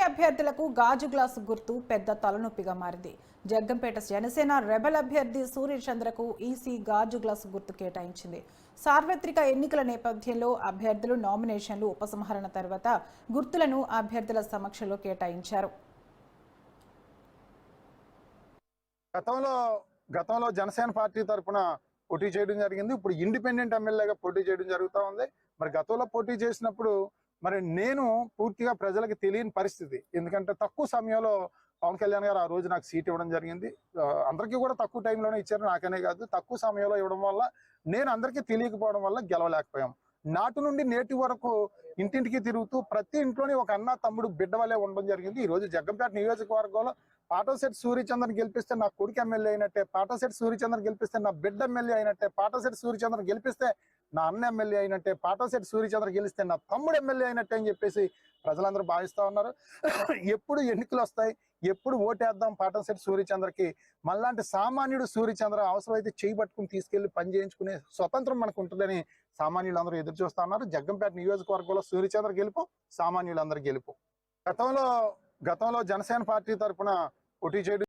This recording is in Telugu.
అభ్యర్థులకు గాజు గ్లాసు గుర్తు పెద్ద తలనొప్పిగా మారింది. జగ్గంపేట జనసేన రెబల్ అభ్యర్థి సూర్యచంద్రకు ఈసీ గాజు గ్లాసు గుర్తు కేటాయించింది. సార్వత్రిక ఎన్నికల నేపథ్యంలో అభ్యర్థులు నామినేషన్లు ఉపసంహరణ తర్వాత గుర్తులను అభ్యర్థుల సమక్షంలో కేటాయించారు. గతంలో జనసేన పార్టీ తరఫున పోటీ చేయడం జరిగింది. ఇప్పుడు ఇండిపెండెంట్ ఎమ్మెల్యేగా పోటీ చేయడం జరుగుతూ ఉంది. మరి గతంలో పోటీ చేసినప్పుడు మరి నేను పూర్తిగా ప్రజలకు తెలియని పరిస్థితి. ఎందుకంటే తక్కువ సమయంలో పవన్ కళ్యాణ్ గారు ఆ రోజు నాకు సీట్ ఇవ్వడం జరిగింది. అందరికీ కూడా తక్కువ టైంలోనే ఇచ్చారు, నాకనే కాదు. తక్కువ సమయంలో ఇవ్వడం వల్ల నేను అందరికీ తెలియకపోవడం వల్ల గెలవలేకపోయాం. నాటి నుండి నేటి వరకు ఇంటింటికి తిరుగుతూ ప్రతి ఇంట్లోని ఒక అన్న తమ్ముడు బిడ్డ వల్లే ఉండడం జరిగింది. ఈ రోజు జగ్గంపేట నియోజకవర్గంలో పాటోశెట్టి సూర్యచంద్రన్ గెలిపిస్తే నా కొడుకు ఎమ్మెల్యే అయినట్టే, పాటోశెట్టి సూర్యచంద్రన్ గెలిపిస్తే నా బిడ్డ ఎమ్మెల్యే అయినట్టే, పాటోశెట్టి సూర్యచంద్రన్ గెలిపిస్తే నా అన్న ఎమ్మెల్యే అయినట్టే, పాటోశెట్టి సూర్యచంద్ర గెలిస్తే నా తమ్ముడు ఎమ్మెల్యే అయినట్టే అని చెప్పేసి ప్రజలందరూ భావిస్తా ఉన్నారు. ఎప్పుడు ఎన్నికలు వస్తాయి, ఎప్పుడు ఓటేద్దాం పాటోశెట్టి సూర్యచంద్రకి, మనలాంటి సామాన్యుడు సూర్యచంద్ర అవసరమైతే చేయబట్టుకుని తీసుకెళ్లి పని చేయించుకునే స్వతంత్రం మనకు ఉంటుందని సామాన్యులందరూ ఎదురు చూస్తా ఉన్నారు. జగ్గంపేట నియోజకవర్గంలో సూర్యచంద్ర గెలుపు, సామాన్యులందరూ గెలుపు. గతంలో జనసేన పార్టీ తరఫున పోటీ చేయడం